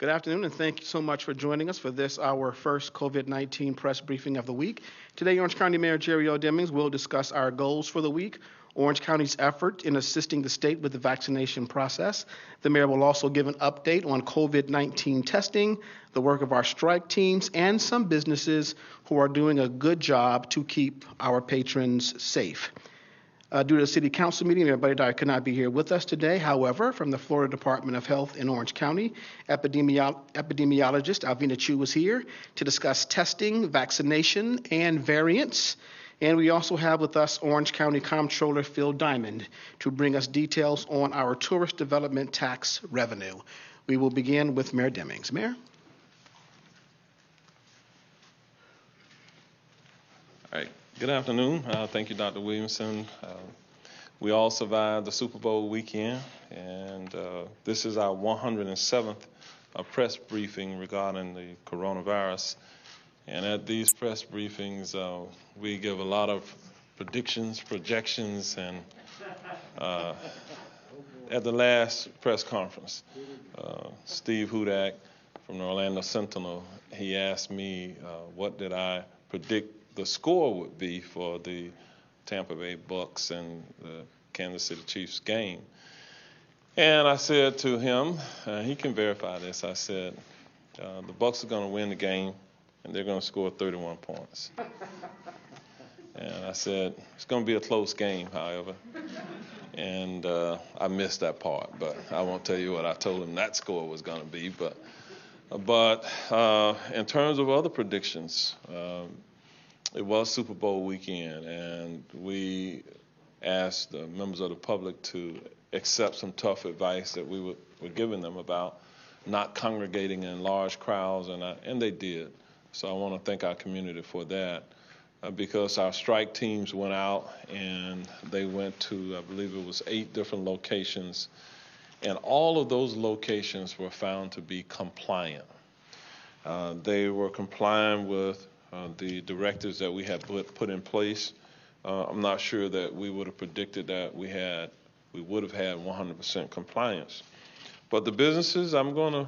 Good afternoon, and thank you so much for joining us for this, our first COVID-19 press briefing of the week. Today, Orange County Mayor Jerry L. Demings will discuss our goals for the week, Orange County's effort in assisting the state with the vaccination process. The mayor will also give an update on COVID-19 testing, the work of our strike teams, and some businesses who are doing a good job to keep our patrons safe. Due to the city council meeting, everybody that could not be here with us today. However, from the Florida Department of Health in Orange County, epidemiologist Alvina Chu was here to discuss testing, vaccination, and variants. And we also have with us Orange County Comptroller Phil Diamond to bring us details on our tourist development tax revenue. We will begin with Mayor Demings. Mayor? All right. Good afternoon. Thank you, Dr. Williamson. We all survived the Super Bowl weekend, and this is our 107th press briefing regarding the coronavirus. And at these press briefings, we give a lot of predictions, projections, and at the last press conference, Steve Hudak from the Orlando Sentinel, he asked me what did I predict the score would be for the Tampa Bay Bucks and the Kansas City Chiefs game. And I said to him, he can verify this, I said, the Bucks are going to win the game and they're going to score 31 points. And I said, it's going to be a close game, however. And I missed that part, but I won't tell you what I told him that score was going to be. But in terms of other predictions, it was Super Bowl weekend, and we asked the members of the public to accept some tough advice that we were giving them about not congregating in large crowds, and they did. So I want to thank our community for that, because our strike teams went out and they went to, I believe it was 8 different locations, and all of those locations were found to be compliant. They were complying with the directives that we had put in place. I'm not sure that we would have predicted that we would have had 100% compliance. But the businesses, I'm going to,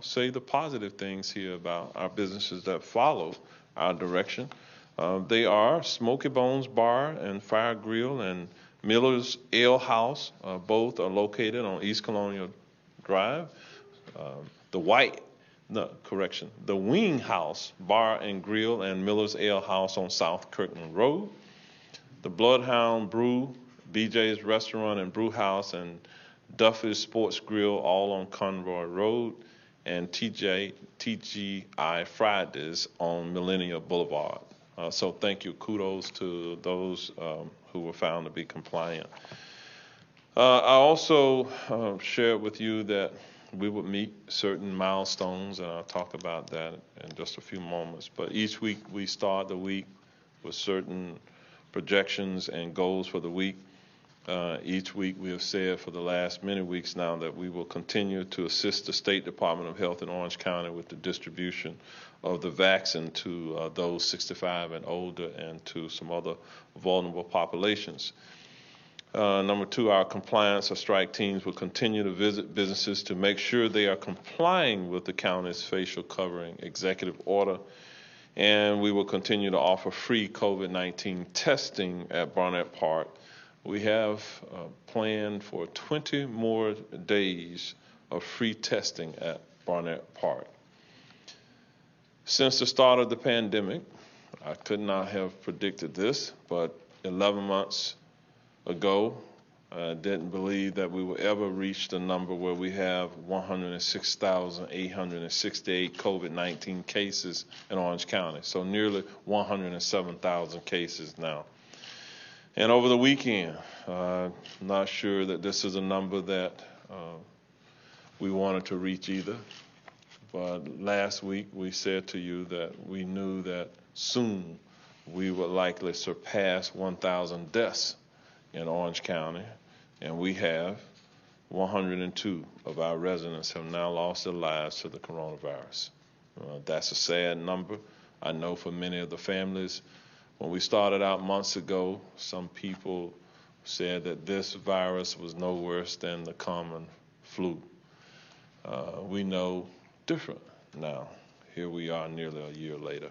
say the positive things here about our businesses that follow our direction. They are Smoky Bones Bar and Fire Grill and Miller's Ale House. Both are located on East Colonial Drive. The Wing House Bar and Grill and Miller's Ale House on South Kirkland Road. The Bloodhound Brew, BJ's Restaurant and Brew House, and Duffy's Sports Grill, all on Conroy Road, and TGI Fridays on Millennium Boulevard. So thank you. Kudos to those who were found to be compliant. I also shared with you that we would meet certain milestones, and I'll talk about that in just a few moments. But each week we start the week with certain projections and goals for the week. Each week we have said for the last many weeks now that we will continue to assist the State Department of Health in Orange County with the distribution of the vaccine to those 65 and older and to some other vulnerable populations. Number 2, our compliance or strike teams will continue to visit businesses to make sure they are complying with the county's facial covering executive order. And we will continue to offer free COVID-19 testing at Barnett Park. We have planned for 20 more days of free testing at Barnett Park. Since the start of the pandemic, I could not have predicted this, but 11 months ago, I didn't believe that we would ever reach the number where we have 106,868 COVID-19 cases in Orange County, so nearly 107,000 cases now. And over the weekend, I'm not sure that this is a number that we wanted to reach either, but last week we said to you that we knew that soon we would likely surpass 1,000 deaths in Orange County, and we have. 102 of our residents have now lost their lives to the coronavirus. That's a sad number. I know for many of the families, when we started out months ago, some people said that this virus was no worse than the common flu. we know different now. Here we are nearly a year later.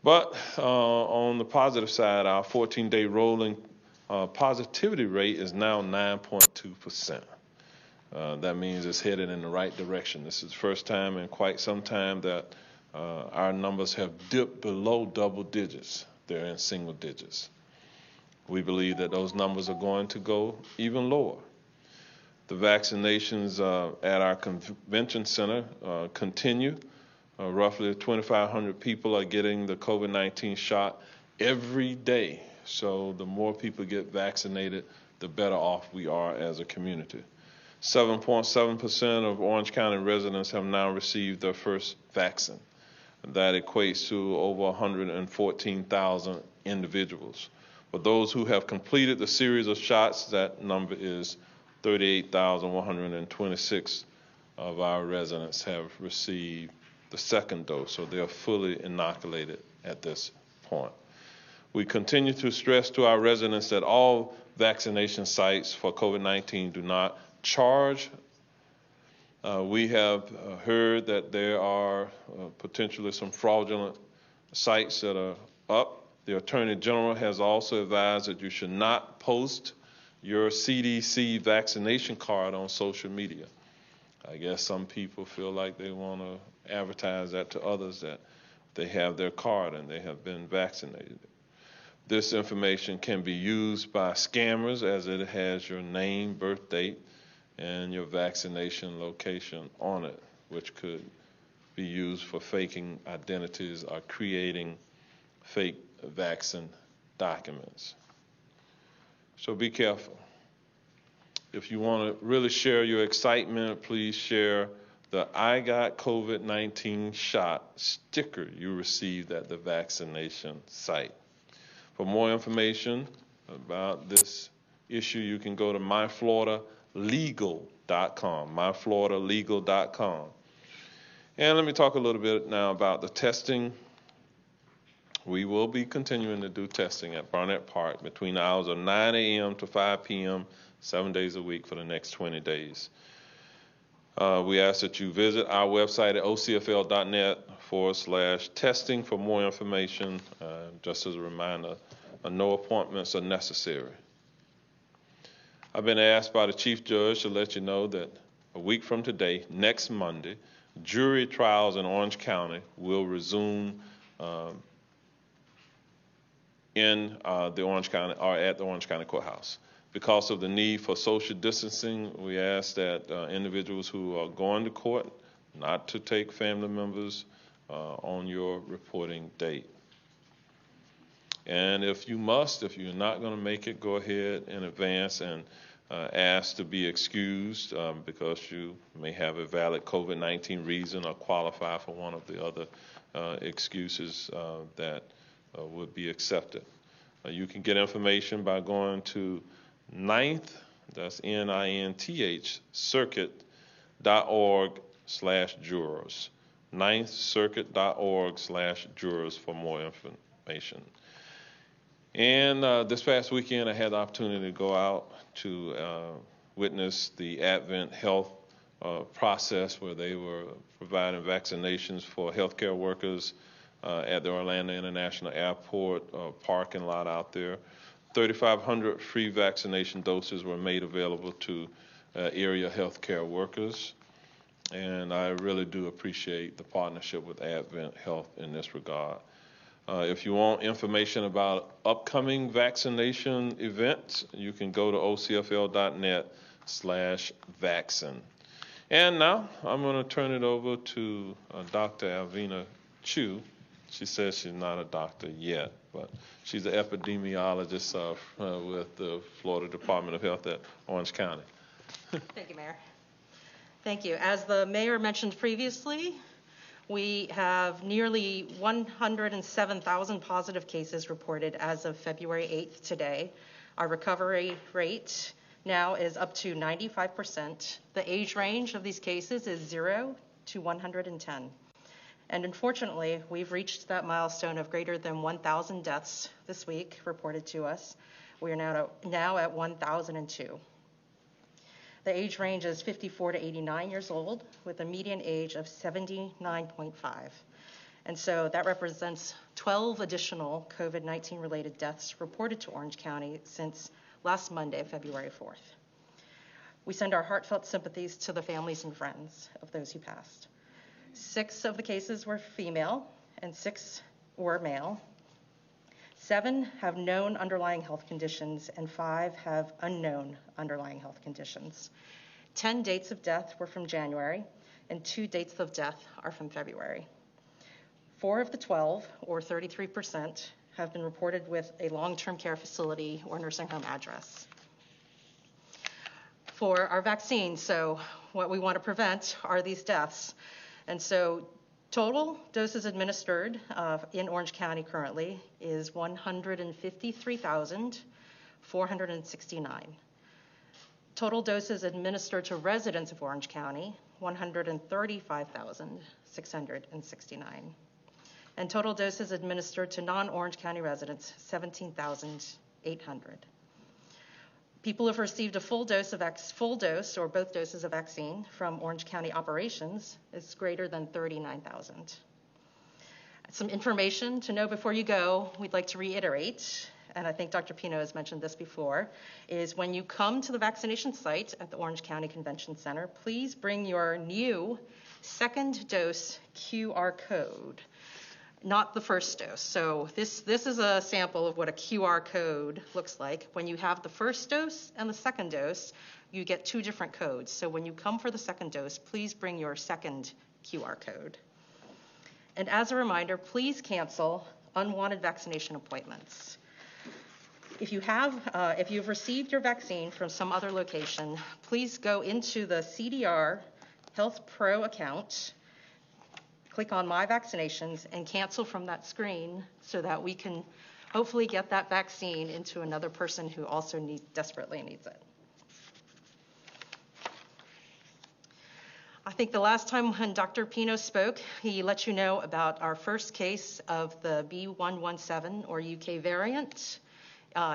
But on the positive side, our 14-day rolling positivity rate is now 9.2%. That means it's headed in the right direction. This is the first time in quite some time that our numbers have dipped below double digits. They're in single digits. We believe that those numbers are going to go even lower. The vaccinations at our convention center continue. Roughly 2,500 people are getting the COVID-19 shot every day. So the more people get vaccinated, the better off we are as a community. 7.7% of Orange County residents have now received their first vaccine. That equates to over 114,000 individuals. For those who have completed the series of shots, that number is 38,126 of our residents have received the second dose, so they are fully inoculated at this point. We continue to stress to our residents that all vaccination sites for COVID-19 do not charge. We have heard that there are potentially some fraudulent sites that are up. The Attorney General has also advised that you should not post your CDC vaccination card on social media. I guess some people feel like they want to advertise that to others that they have their card and they have been vaccinated. This information can be used by scammers as it has your name, birth date, and your vaccination location on it, which could be used for faking identities or creating fake vaccine documents. So be careful. If you want to really share your excitement, please share the I Got COVID-19 shot sticker you received at the vaccination site. For more information about this issue, you can go to myfloridalegal.com, myfloridalegal.com. And let me talk a little bit now about the testing. We will be continuing to do testing at Barnett Park between the hours of 9 a.m. to 5 p.m., 7 days a week for the next 20 days. We ask that you visit our website at ocfl.net/testing for more information. Just as a reminder, no appointments are necessary. I've been asked by the Chief Judge to let you know that a week from today, next Monday, jury trials in Orange County will resume in the Orange County or at the Orange County Courthouse. Because of the need for social distancing, we ask that individuals who are going to court not to take family members on your reporting date. And if you're not going to make it, go ahead in advance and ask to be excused because you may have a valid COVID-19 reason or qualify for one of the other excuses that would be accepted. You can get information by going to 9th, that's NINTH, circuit.org/jurors. 9thcircuit.org/jurors for more information. And this past weekend, I had the opportunity to go out to witness the Advent Health process where they were providing vaccinations for healthcare workers at the Orlando International Airport parking lot out there. 3,500 free vaccination doses were made available to area healthcare workers. And I really do appreciate the partnership with Advent Health in this regard. If you want information about upcoming vaccination events, you can go to ocfl.net/vaccine. And now I'm going to turn it over to Dr. Alvina Chu. She says she's not a doctor yet, but she's an epidemiologist with the Florida Department of Health at Orange County. Thank you, Mayor. Thank you. As the Mayor mentioned previously, we have nearly 107,000 positive cases reported as of February 8th today. Our recovery rate now is up to 95%. The age range of these cases is 0 to 110. And unfortunately, we've reached that milestone of greater than 1,000 deaths this week reported to us. We are now at 1,002. the age range is 54 to 89 years old with a median age of 79.5. And so that represents 12 additional COVID-19 related deaths reported to Orange County since last Monday, February 4th. We send our heartfelt sympathies to the families and friends of those who passed. 6 of the cases were female and 6 were male. 7 have known underlying health conditions and 5 have unknown underlying health conditions. 10 dates of death were from January and 2 dates of death are from February. 4 of the 12, or 33%, have been reported with a long-term care facility or nursing home address. For our vaccine, so what we want to prevent are these deaths. And so total doses administered in Orange County currently is 153,469. Total doses administered to residents of Orange County, 135,669. And total doses administered to non-Orange County residents, 17,800. People who have received a full dose or both doses of vaccine from Orange County operations is greater than 39,000. Some information to know before you go, we'd like to reiterate, and I think Dr. Pino has mentioned this before, is when you come to the vaccination site at the Orange County Convention Center, please bring your new second dose QR code. Not the first dose. So this is a sample of what a QR code looks like. When you have the first dose and the second dose, you get 2 different codes. So when you come for the second dose, please bring your second QR code. And as a reminder, please cancel unwanted vaccination appointments. If you've received your vaccine from some other location, please go into the CDR Health Pro account, click on My Vaccinations, and cancel from that screen so that we can hopefully get that vaccine into another person who also desperately needs it. I think the last time when Dr. Pino spoke, he let you know about our first case of the B117 or UK variant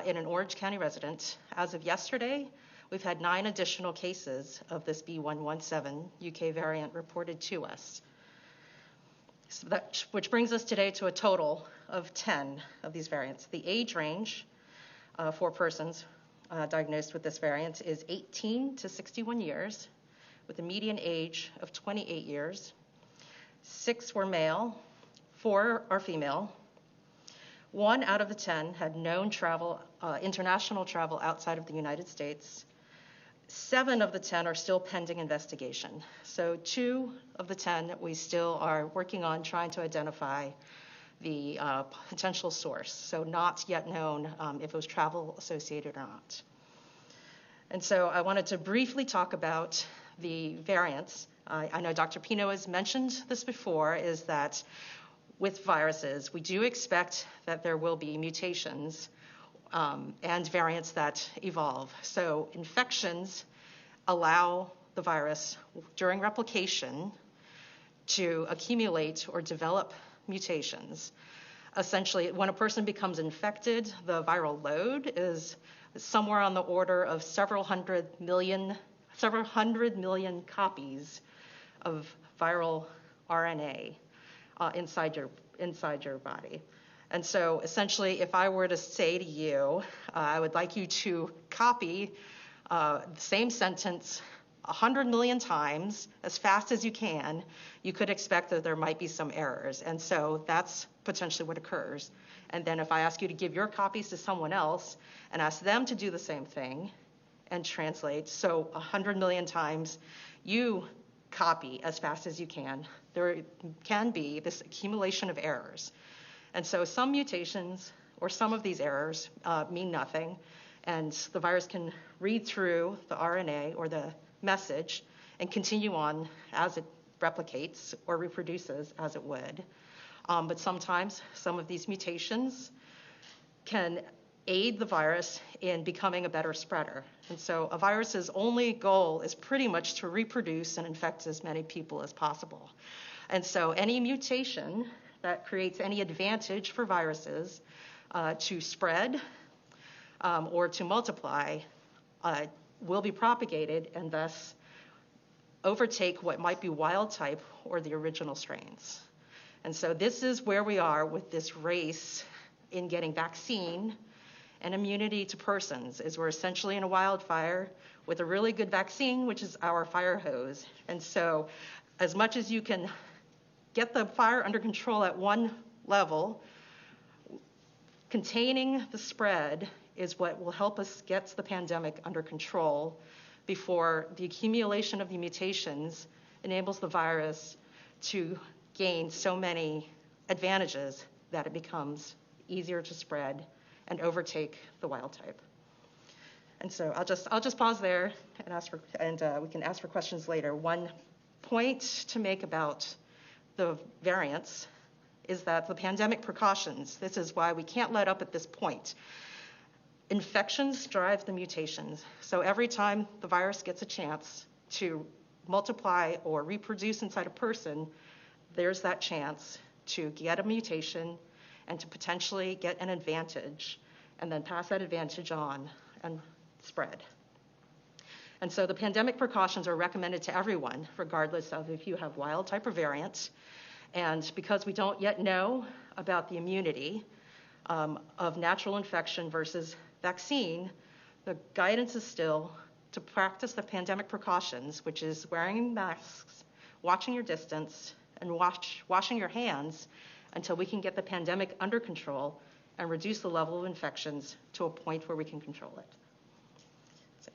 in an Orange County resident. As of yesterday, we've had 9 additional cases of this B117 UK variant reported to us. So which brings us today to a total of 10 of these variants. The age range for persons diagnosed with this variant is 18 to 61 years, with a median age of 28 years. 6 were male, 4 are female. 1 out of the 10 had known international travel outside of the United States. 7 of the 10 are still pending investigation. So 2 of the 10 we still are working on trying to identify the potential source. So not yet known if it was travel associated or not. And so I wanted to briefly talk about the variants. I know Dr. Pino has mentioned this before, is that with viruses, we do expect that there will be mutations and variants that evolve. So infections allow the virus during replication to accumulate or develop mutations. Essentially, when a person becomes infected, the viral load is somewhere on the order of several hundred million copies of viral RNA inside your body. And so essentially, if I were to say to you, I would like you to copy the same sentence 100 million times as fast as you can, you could expect that there might be some errors. And so that's potentially what occurs. And then if I ask you to give your copies to someone else and ask them to do the same thing and translate, so 100 million times, you copy as fast as you can, there can be this accumulation of errors. And so some mutations or some of these errors mean nothing, and the virus can read through the RNA or the message and continue on as it replicates or reproduces as it would. But sometimes some of these mutations can aid the virus in becoming a better spreader. And so a virus's only goal is pretty much to reproduce and infect as many people as possible. And so any mutation that creates any advantage for viruses to spread or to multiply will be propagated and thus overtake what might be wild type or the original strains. And so this is where we are with this race in getting vaccine and immunity to persons, is we're essentially in a wildfire with a really good vaccine, which is our fire hose. And so as much as you can get the fire under control at one level, containing the spread is what will help us get the pandemic under control before the accumulation of the mutations enables the virus to gain so many advantages that it becomes easier to spread and overtake the wild type. And so I'll just pause there and we can ask for questions later. One point to make about the variants is that the pandemic precautions, this is why we can't let up at this point. Infections drive the mutations. So every time the virus gets a chance to multiply or reproduce inside a person, there's that chance to get a mutation and to potentially get an advantage and then pass that advantage on and spread. And so the pandemic precautions are recommended to everyone, regardless of if you have wild type or variant. And because we don't yet know about the immunity of natural infection versus vaccine, the guidance is still to practice the pandemic precautions, which is wearing masks, watching your distance, and washing your hands until we can get the pandemic under control and reduce the level of infections to a point where we can control it. So,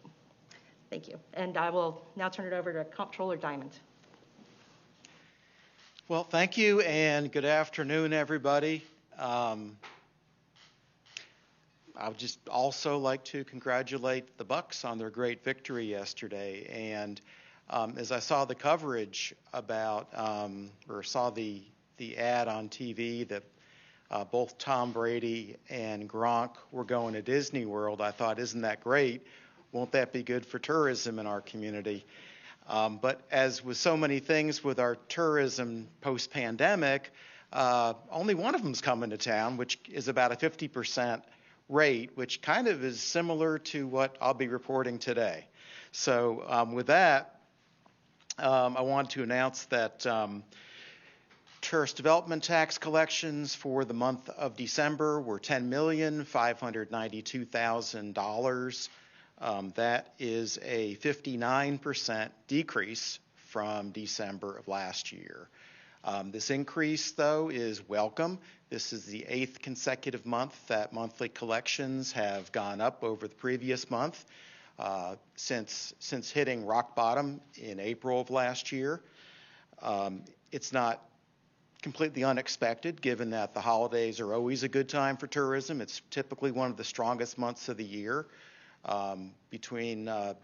thank you. And I will now turn it over to Comptroller Diamond. Well, thank you, and good afternoon, everybody. I would just also like to congratulate the Bucks on their great victory yesterday. And as I saw the coverage about, or saw the ad on TV that both Tom Brady and Gronk were going to Disney World, I thought, isn't that great? Won't that be good for tourism in our community? But as with so many things with our tourism post-pandemic, only one of them's coming to town, which is about a 50% rate, which kind of is similar to what I'll be reporting today. So with that, I want to announce that tourist development tax collections for the month of December were $10,592,000. That is a 59% decrease from December of last year. This increase, though, is welcome. This is the 8th consecutive month that monthly collections have gone up over the previous month since hitting rock bottom in April of last year. It's not completely unexpected, given that the holidays are always a good time for tourism. It's typically one of the strongest months of the year. Between the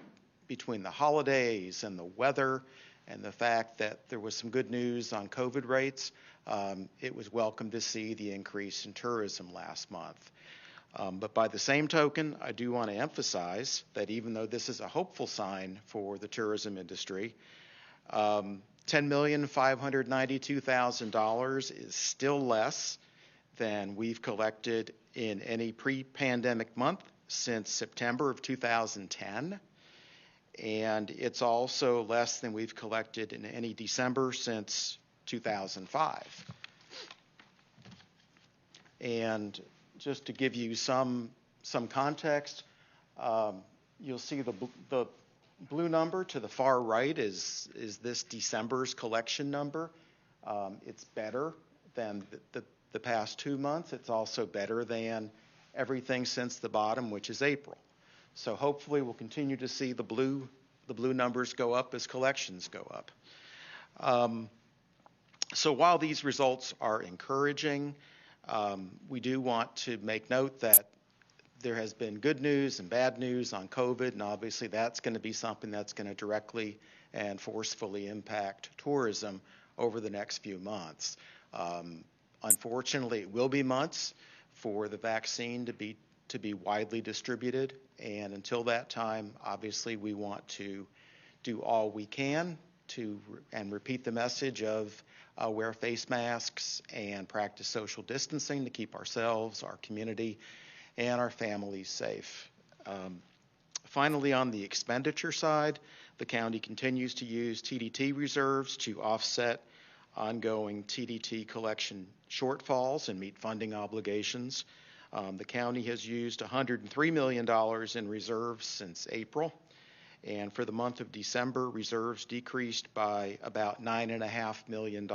holidays and the weather and the fact that there was some good news on COVID rates, it was welcome to see the increase in tourism last month. But by the same token, I do want to emphasize that even though this is a hopeful sign for the tourism industry, $10,592,000 is still less than we've collected in any pre-pandemic month since September of 2010, and it's also less than we've collected in any December since 2005. And just to give you some context, you'll see the blue number to the far right is this December's collection number. It's better than the past 2 months. It's also better than everything since the bottom, which is April. So hopefully we'll continue to see the blue numbers go up as collections go up. So while these results are encouraging, we do want to make note that there has been good news and bad news on COVID, and obviously that's going to be something that's going to directly and forcefully impact tourism over the next few months. Unfortunately, it will be months for the vaccine to be widely distributed, and until that time, obviously we want to do all we can and repeat the message of wear face masks and practice social distancing to keep ourselves, our community, and our families safe. Finally, on the expenditure side, the county continues to use TDT reserves to offset ongoing TDT collection shortfalls and meet funding obligations. The county has used $103 million in reserves since April. And for the month of December, reserves decreased by about $9.5 million.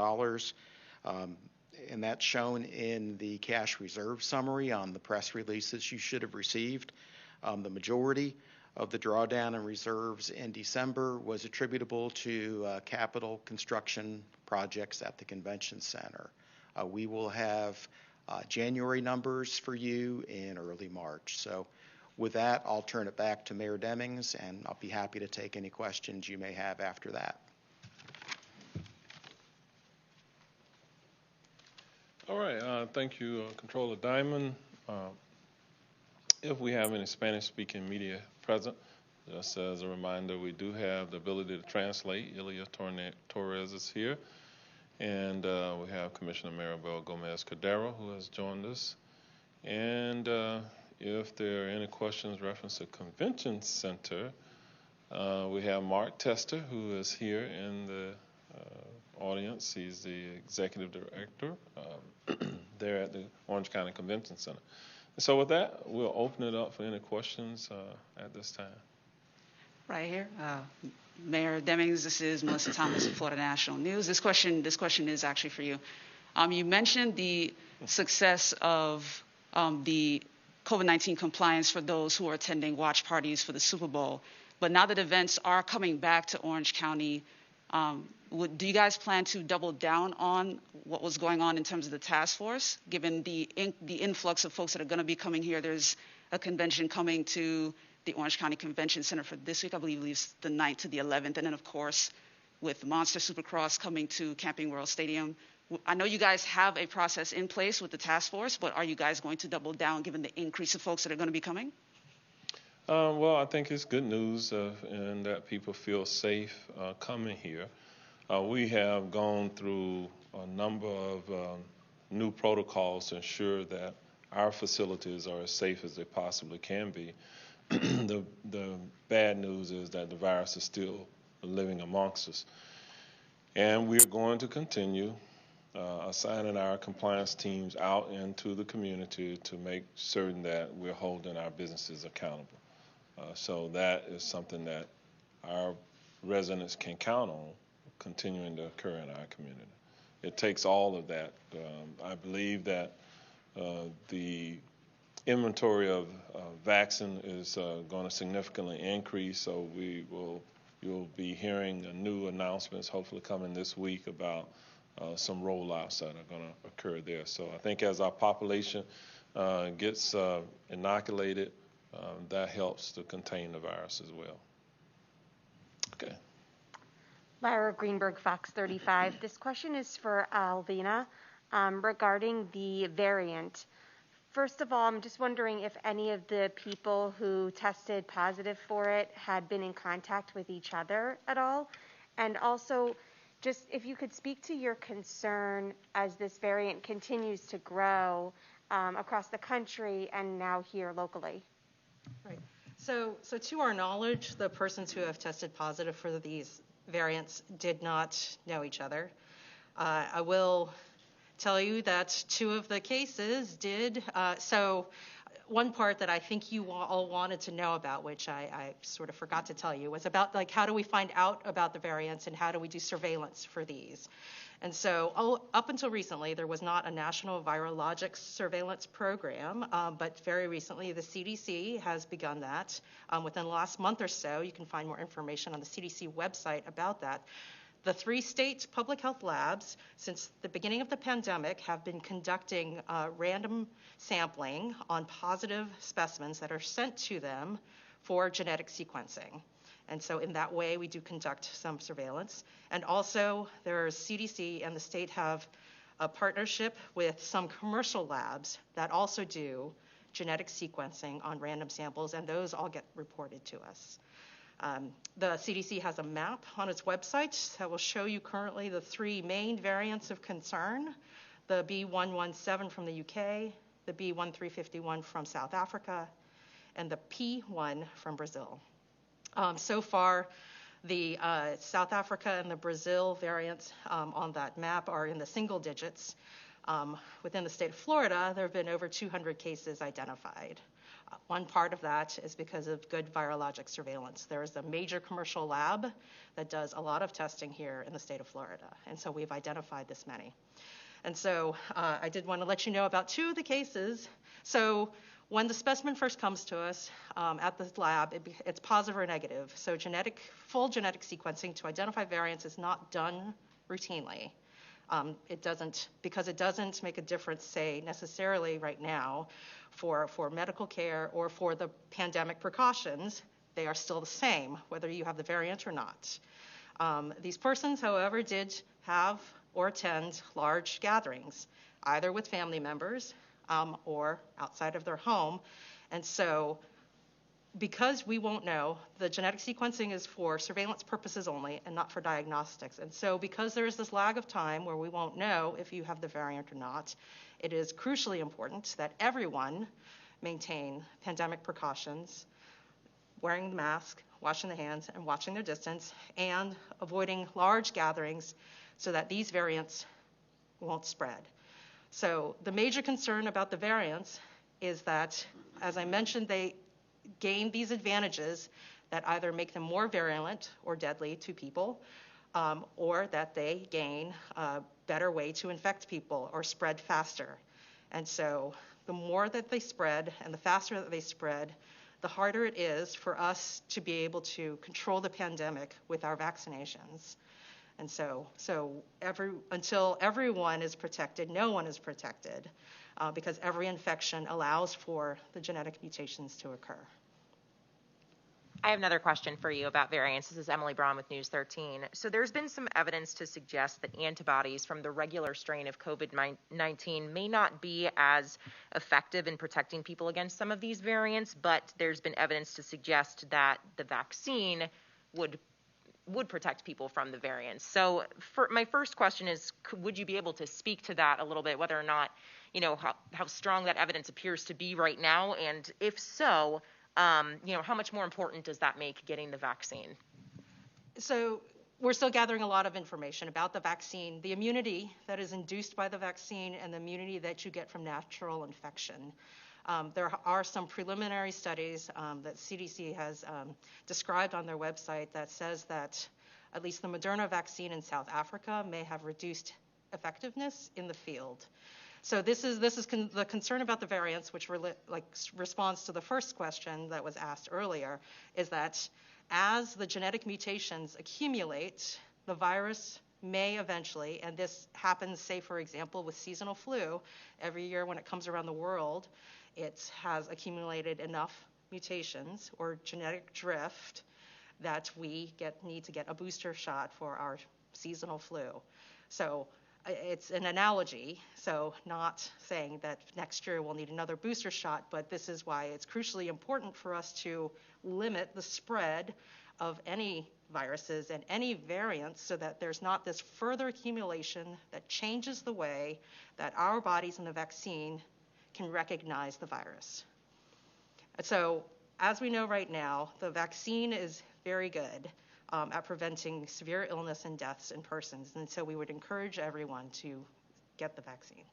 And that's shown in the cash reserve summary on the press releases you should have received. The majority of the drawdown in reserves in December was attributable to capital construction projects at the convention center. We will have January numbers for you in early March. So with that, I'll turn it back to Mayor Demings, and I'll be happy to take any questions you may have after that. All right, thank you, Controller Diamond. If we have any Spanish-speaking media present, just as a reminder, we do have the ability to translate. Ilia Torres is here, and we have Commissioner Maribel Gomez-Cordero, who has joined us. And if there are any questions reference to Convention Center, we have Mark Tester, who is here in the audience. He's the Executive Director there at the Orange County Convention Center. And so with that, we'll open it up for any questions at this time. Right here. Mayor Demings, this is Melissa Thomas of Florida National News. This question is actually for you. You mentioned the success of the COVID-19 compliance for those who are attending watch parties for the Super Bowl. But now that events are coming back to Orange County, do you guys plan to double down on what was going on in terms of the task force, given the influx of folks that are going to be coming here? There's a convention coming to the Orange County Convention Center for this week. I believe it's the 9th to the 11th. And then, of course, with Monster Supercross coming to Camping World Stadium. I know you guys have a process in place with the task force, but are you guys going to double down given the increase of folks that are going to be coming? Well, I think it's good news in that people feel safe coming here. We have gone through a number of new protocols to ensure that our facilities are as safe as they possibly can be. The bad news is that the virus is still living amongst us. And we're going to continue assigning our compliance teams out into the community to make certain that we're holding our businesses accountable. So that is something that our residents can count on continuing to occur in our community. It takes all of that. I believe that the inventory of vaccine is going to significantly increase, so you'll be hearing new announcements hopefully coming this week about some rollouts that are going to occur there. So I think as our population gets inoculated, that helps to contain the virus as well. Okay. Lyra Greenberg, Fox 35. This question is for Alvina regarding the variant. First of all, I'm just wondering if any of the people who tested positive for it had been in contact with each other at all. And also, just if you could speak to your concern as this variant continues to grow across the country and now here locally. Right. So to our knowledge, the persons who have tested positive for these variants did not know each other. I will tell you that 2 of the cases did. So one part that I think you all wanted to know about, which I sort of forgot to tell you, was about like how do we find out about the variants and how do we do surveillance for these? And so up until recently, there was not a national virologic surveillance program, but very recently the CDC has begun that. Within the last month or so, you can find more information on the CDC website about that. The 3 state public health labs, since the beginning of the pandemic, have been conducting random sampling on positive specimens that are sent to them for genetic sequencing. And so in that way, we do conduct some surveillance. And also, there's CDC and the state have a partnership with some commercial labs that also do genetic sequencing on random samples, and those all get reported to us. The CDC has a map on its website that will show you currently the 3 main variants of concern, the B.1.1.7 from the UK, the B.1.351 from South Africa, and the P1 from Brazil. So far, the South Africa and the Brazil variants on that map are in the single digits. Within the state of Florida, there have been over 200 cases identified. One part of that is because of good virologic surveillance. There is a major commercial lab that does a lot of testing here in the state of Florida, and so we've identified this many. And so I did want to let you know about 2 of the cases. So when the specimen first comes to us at the lab, it's positive or negative. So full genetic sequencing to identify variants is not done routinely. Because it doesn't make a difference, say, necessarily right now for medical care or for the pandemic precautions. They are still the same, whether you have the variant or not. These persons, however, did have or attend large gatherings, either with family members or outside of their home. And so because we won't know, the genetic sequencing is for surveillance purposes only and not for diagnostics. And so because there is this lag of time where we won't know if you have the variant or not, it is crucially important that everyone maintain pandemic precautions, wearing the mask, washing the hands, and watching their distance, and avoiding large gatherings so that these variants won't spread. So the major concern about the variants is that, as I mentioned, they gain these advantages that either make them more virulent or deadly to people, or that they gain a better way to infect people or spread faster. And so the more that they spread and the faster that they spread, the harder it is for us to be able to control the pandemic with our vaccinations. And so until everyone is protected, no one is protected, because every infection allows for the genetic mutations to occur. I have another question for you about variants. This is Emily Braun with News 13. So there's been some evidence to suggest that antibodies from the regular strain of COVID-19 may not be as effective in protecting people against some of these variants, but there's been evidence to suggest that the vaccine would protect people from the variants. So my first question is, would you be able to speak to that a little bit, whether or not, how strong that evidence appears to be right now? And if so, how much more important does that make getting the vaccine? So we're still gathering a lot of information about the vaccine, the immunity that is induced by the vaccine, and the immunity that you get from natural infection. There are some preliminary studies that CDC has described on their website that says that at least the Moderna vaccine in South Africa may have reduced effectiveness in the field. So this is the concern about the variants, which responds to the first question that was asked earlier, is that as the genetic mutations accumulate, the virus may eventually, and this happens, say, for example, with seasonal flu, every year when it comes around the world, it has accumulated enough mutations or genetic drift that we need to get a booster shot for our seasonal flu. So it's an analogy, so not saying that next year we'll need another booster shot, but this is why it's crucially important for us to limit the spread of any viruses and any variants so that there's not this further accumulation that changes the way that our bodies and the vaccine can recognize the virus. So as we know right now, the vaccine is very good at preventing severe illness and deaths in persons. And so we would encourage everyone to get the vaccine.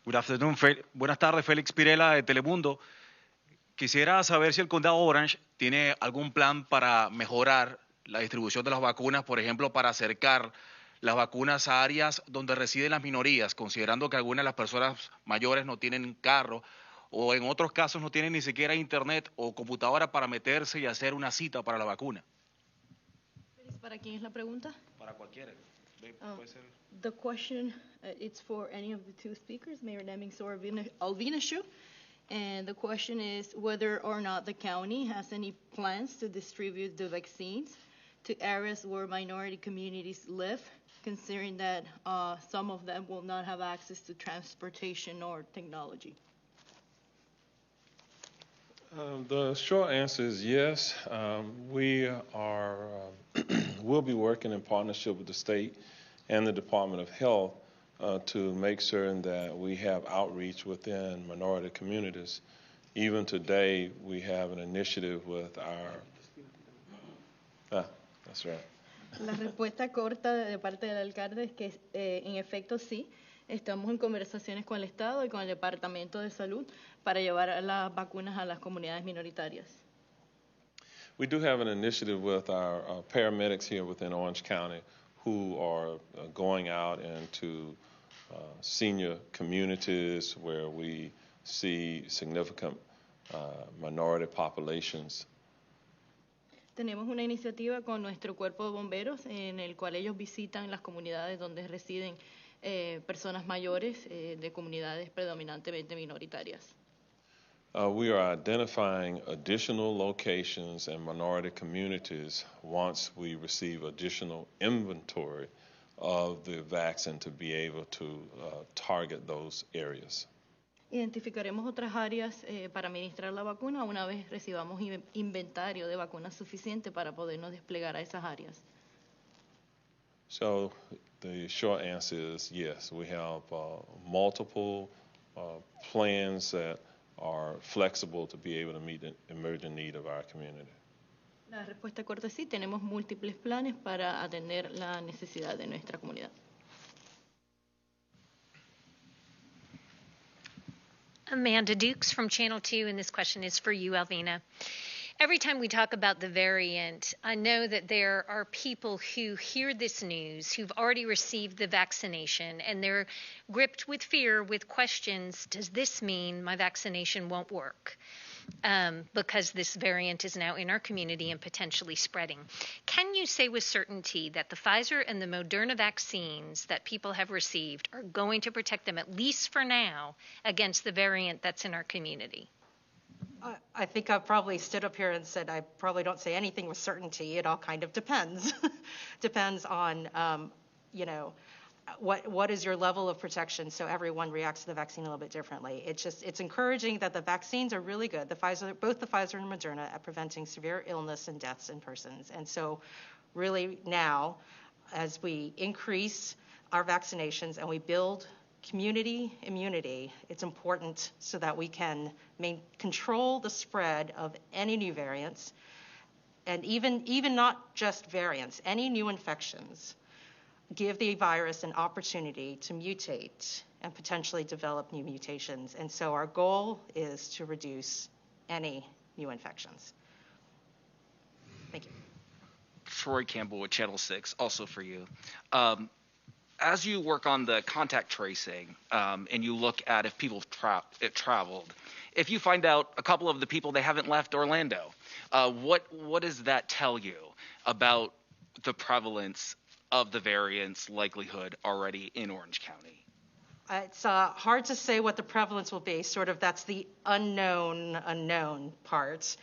Good afternoon. Buenas tardes, Félix Pirela de Telemundo. Quisiera saber si el condado Orange tiene algún plan para mejorar la distribución de las vacunas, por ejemplo, para acercar las vacunas a áreas donde residen las minorías, considerando que algunas de las personas mayores no tienen carro o en otros casos no tienen ni siquiera internet o computadora para meterse y hacer una cita para la vacuna. ¿Para quién es la pregunta? Para cualquiera. Puede ser. The question, it's for any of the two speakers, Mayor Demings or Alvina Shu. And the question is whether or not the county has any plans to distribute the vaccines to areas where minority communities live, considering that some of them will not have access to transportation or technology. The short answer is yes. We we'll be working in partnership with the state and the Department of Health to make certain that we have outreach within minority communities. Even today, we have an initiative with our... that's right. La respuesta corta de parte del alcalde es que, en efecto, sí, estamos en conversaciones con el Estado y con el Departamento de Salud para llevar las vacunas a las comunidades minoritarias. We do have an initiative with our paramedics here within Orange County who are going out into senior communities where we see significant minority populations. Tenemos una iniciativa con nuestro cuerpo de bomberos en el cual ellos visitan las comunidades donde residen personas mayores de comunidades predominantemente minoritarias. We are identifying additional locations and minority communities once we receive additional inventory of the vaccine to be able to target those areas. Identificaremos otras áreas para administrar la vacuna una vez recibamos inventario de vacunas suficiente para podernos desplegar a esas áreas. So the short answer is yes, we have multiple plans that are flexible to be able to meet the emerging need of our community. La respuesta corta es sí, tenemos múltiples planes para atender la necesidad de nuestra comunidad. Amanda Dukes from Channel 2, and this question is for you, Alvina. Every time we talk about the variant, I know that there are people who hear this news, who've already received the vaccination, and they're gripped with fear, with questions. Does this mean my vaccination won't work? Because this variant is now in our community and potentially spreading. Can you say with certainty that the Pfizer and the Moderna vaccines that people have received are going to protect them, at least for now, against the variant that's in our community? I think I've probably stood up here and said I probably don't say anything with certainty. It all kind of depends. Depends on, what is your level of protection. So everyone reacts to the vaccine a little bit differently. It's encouraging that the vaccines are really good. Both the Pfizer and Moderna at preventing severe illness and deaths in persons. And so really now, as we increase our vaccinations and we build community immunity, it's important so that we can control the spread of any new variants, and even not just variants, any new infections, give the virus an opportunity to mutate and potentially develop new mutations. And so our goal is to reduce any new infections. Thank you. Troy Campbell with Channel 6, also for you. As you work on the contact tracing and you look at if people traveled, if you find out a couple of the people they haven't left Orlando, what does that tell you about the prevalence of the variant's likelihood already in Orange County? It's hard to say what the prevalence will be. Sort of that's the unknown part.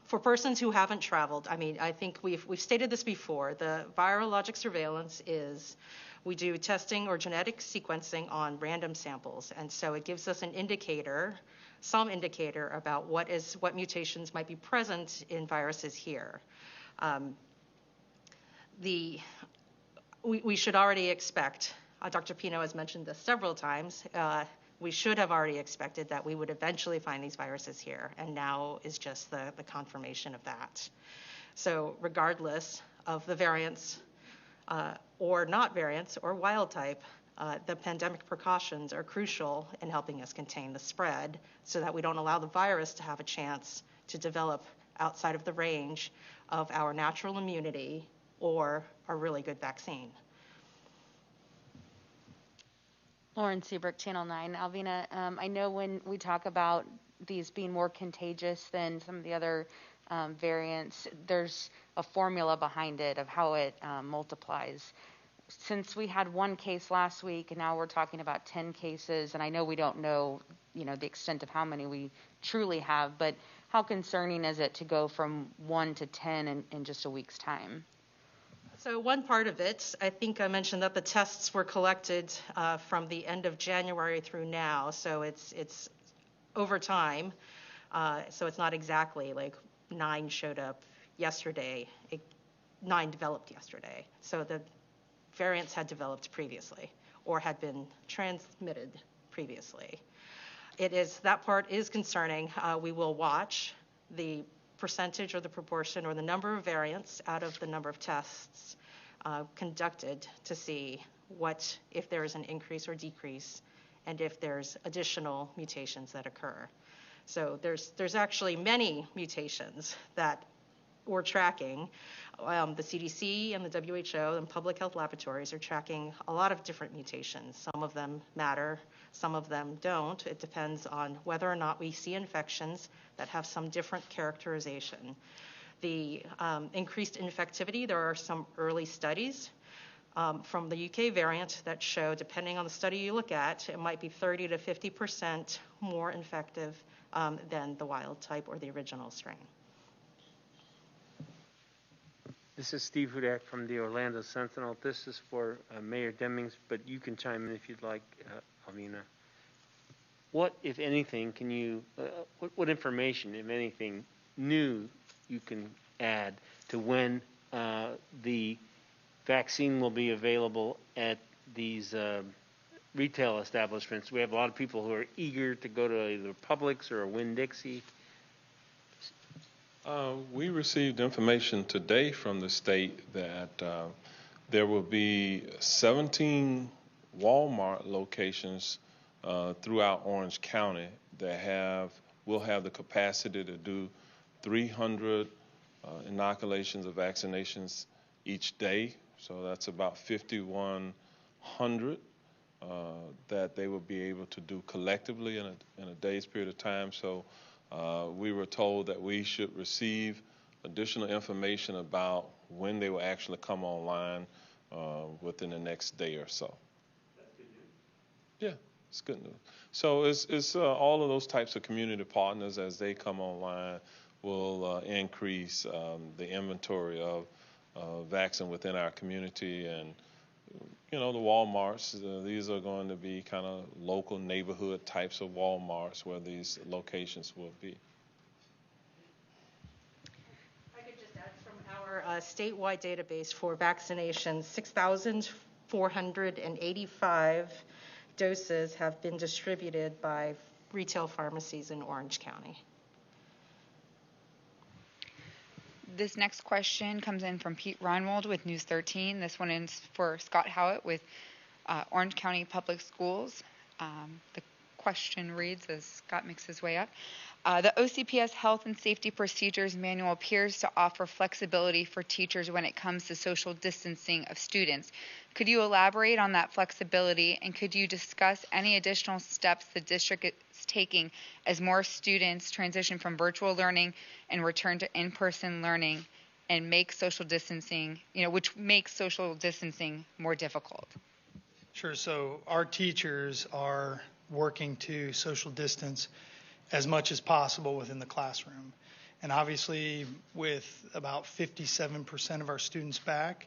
For persons who haven't traveled, I mean, I think we've stated this before. The virologic surveillance is we do testing or genetic sequencing on random samples, and so it gives us an indicator, some indicator about what mutations might be present in viruses here. We should already expect. Dr. Pino has mentioned this several times. We should have already expected that we would eventually find these viruses here, and now is just the confirmation of that. So regardless of the variants or not variants or wild type, the pandemic precautions are crucial in helping us contain the spread so that we don't allow the virus to have a chance to develop outside of the range of our natural immunity or a really good vaccine. Lauren Seabrook, Channel 9. Alvina, I know when we talk about these being more contagious than some of the other variants, there's a formula behind it of how it multiplies. Since we had one case last week and now we're talking about 10 cases, and I know we don't know, the extent of how many we truly have, but how concerning is it to go from 1 to 10 in just a week's time? So one part of it, I think I mentioned that the tests were collected from the end of January through now, so it's over time. So it's not exactly like 9 showed up yesterday. 9 developed yesterday. So the variants had developed previously or had been transmitted previously. That part is concerning. We will watch the percentage or the proportion or the number of variants out of the number of tests conducted to see if there is an increase or decrease and if there's additional mutations that occur. So there's actually many mutations that we're tracking. The CDC and the WHO and public health laboratories are tracking a lot of different mutations. Some of them matter, some of them don't. It depends on whether or not we see infections that have some different characterization. The increased infectivity, there are some early studies from the UK variant that show, depending on the study you look at, it might be 30 to 50% more infective than the wild type or the original strain. This is Steve Hudak from the Orlando Sentinel. This is for Mayor Demings, but you can chime in if you'd like, Alvina. What, if anything, can you, what information, if anything, new you can add to when the vaccine will be available at these retail establishments? We have a lot of people who are eager to go to either Publix or a Winn-Dixie. We received information today from the state that there will be 17 Walmart locations throughout Orange County that will have the capacity to do 300 inoculations or vaccinations each day. So that's about 5,100 that they will be able to do collectively in a day's period of time. So we were told that we should receive additional information about when they will actually come online within the next day or so. That's good news. Yeah, it's good news. So it's all of those types of community partners, as they come online, will increase the inventory of vaccine within our community. And the Walmarts, these are going to be kind of local neighborhood types of Walmarts where these locations will be. I could just add from our statewide database for vaccinations, 6,485 doses have been distributed by retail pharmacies in Orange County. This next question comes in from Pete Reinwald with News 13. This one is for Scott Howitt with Orange County Public Schools. The question reads, as Scott makes his way up, the OCPS Health and Safety Procedures Manual appears to offer flexibility for teachers when it comes to social distancing of students. Could you elaborate on that flexibility, and could you discuss any additional steps the district is taking as more students transition from virtual learning and return to in-person learning and make social distancing, which makes social distancing more difficult? Sure. So our teachers are working to social distance as much as possible within the classroom. And obviously, with about 57% of our students back,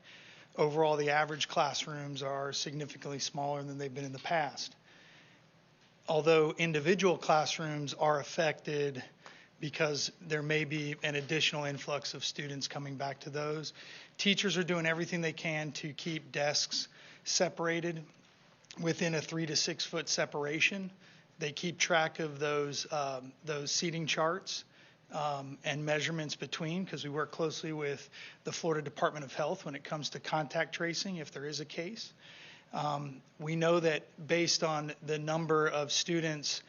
overall the average classrooms are significantly smaller than they've been in the past. Although individual classrooms are affected because there may be an additional influx of students coming back to those, teachers are doing everything they can to keep desks separated within a 3 to 6 foot separation. They keep track of those seating charts and measurements between, because we work closely with the Florida Department of Health when it comes to contact tracing if there is a case. We know that based on the number of students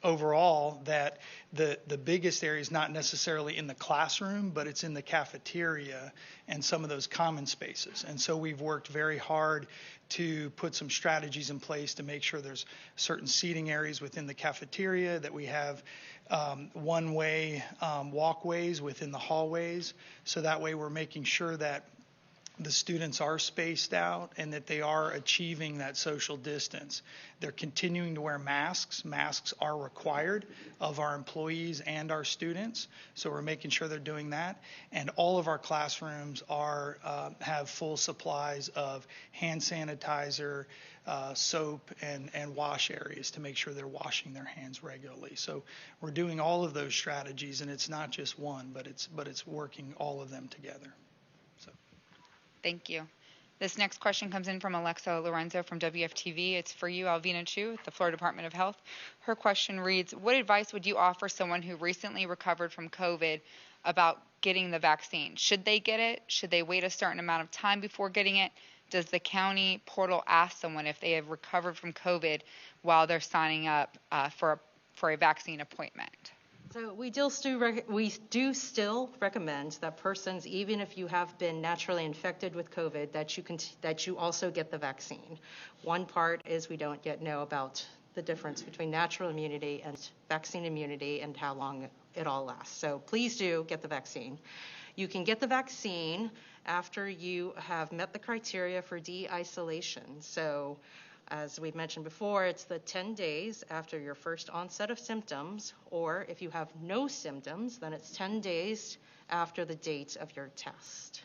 overall, that the biggest area is not necessarily in the classroom, but it's in the cafeteria and some of those common spaces. And so we've worked very hard to put some strategies in place to make sure there's certain seating areas within the cafeteria, that we have one-way walkways within the hallways. So that way we're making sure that the students are spaced out and that they are achieving that social distance. They're continuing to wear masks. Masks are required of our employees and our students, so we're making sure they're doing that. And all of our classrooms have full supplies of hand sanitizer, soap, and wash areas to make sure they're washing their hands regularly. So we're doing all of those strategies, and it's not just one, but it's working all of them together. Thank you. This next question comes in from Alexa Lorenzo from WFTV. It's for you, Alvina Chu, at the Florida Department of Health. Her question reads, what advice would you offer someone who recently recovered from COVID about getting the vaccine? Should they get it? Should they wait a certain amount of time before getting it? Does the county portal ask someone if they have recovered from COVID while they're signing up for a vaccine appointment? So we do still recommend that persons, even if you have been naturally infected with COVID, that you also get the vaccine. One part is we don't yet know about the difference between natural immunity and vaccine immunity and how long it all lasts. So please do get the vaccine. You can get the vaccine after you have met the criteria for de-isolation. So as we've mentioned before, it's the 10 days after your first onset of symptoms, or if you have no symptoms, then it's 10 days after the date of your test.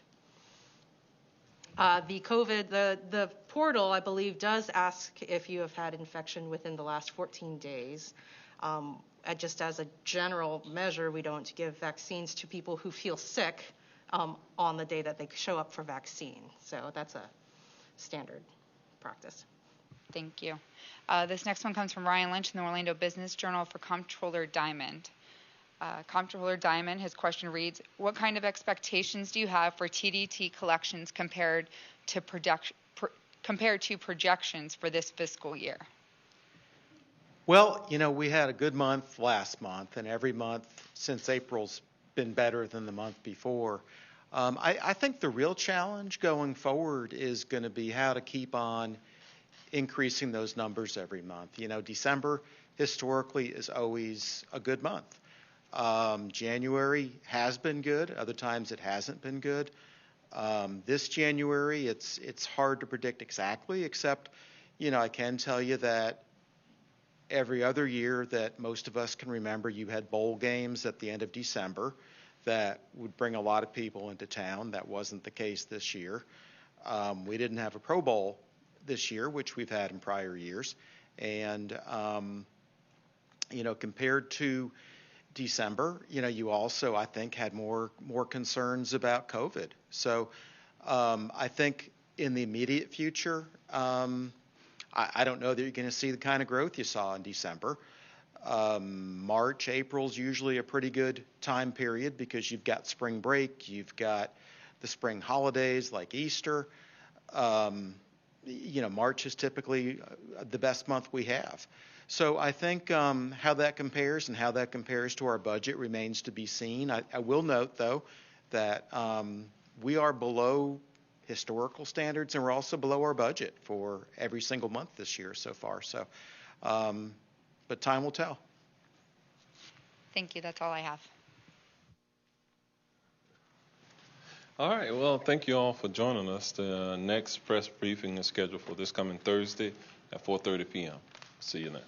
The portal, I believe, does ask if you have had infection within the last 14 days. Just as a general measure, we don't give vaccines to people who feel sick on the day that they show up for vaccine. So that's a standard practice. Thank you. This next one comes from Ryan Lynch in the Orlando Business Journal for Comptroller Diamond. Comptroller Diamond, his question reads, what kind of expectations do you have for TDT collections compared to projections for this fiscal year? Well, we had a good month last month, and every month since April's been better than the month before. I think the real challenge going forward is going to be how to keep on increasing those numbers every month. December historically is always a good month. January has been good. Other times it hasn't been good. This January, it's hard to predict exactly, except, I can tell you that every other year that most of us can remember, you had bowl games at the end of December that would bring a lot of people into town. That wasn't the case this year. We didn't have a Pro Bowl this year, which we've had in prior years. And, compared to December, you also, I think, had more concerns about COVID. So I think in the immediate future, I don't know that you're going to see the kind of growth you saw in December. March, April's usually a pretty good time period because you've got spring break, you've got the spring holidays like Easter. March is typically the best month we have. So I think how that compares and how that compares to our budget remains to be seen. I will note, though, that we are below historical standards and we're also below our budget for every single month this year so far. So, but time will tell. Thank you. That's all I have. All right. Well, thank you all for joining us. The next press briefing is scheduled for this coming Thursday at 4:30 p.m. See you then.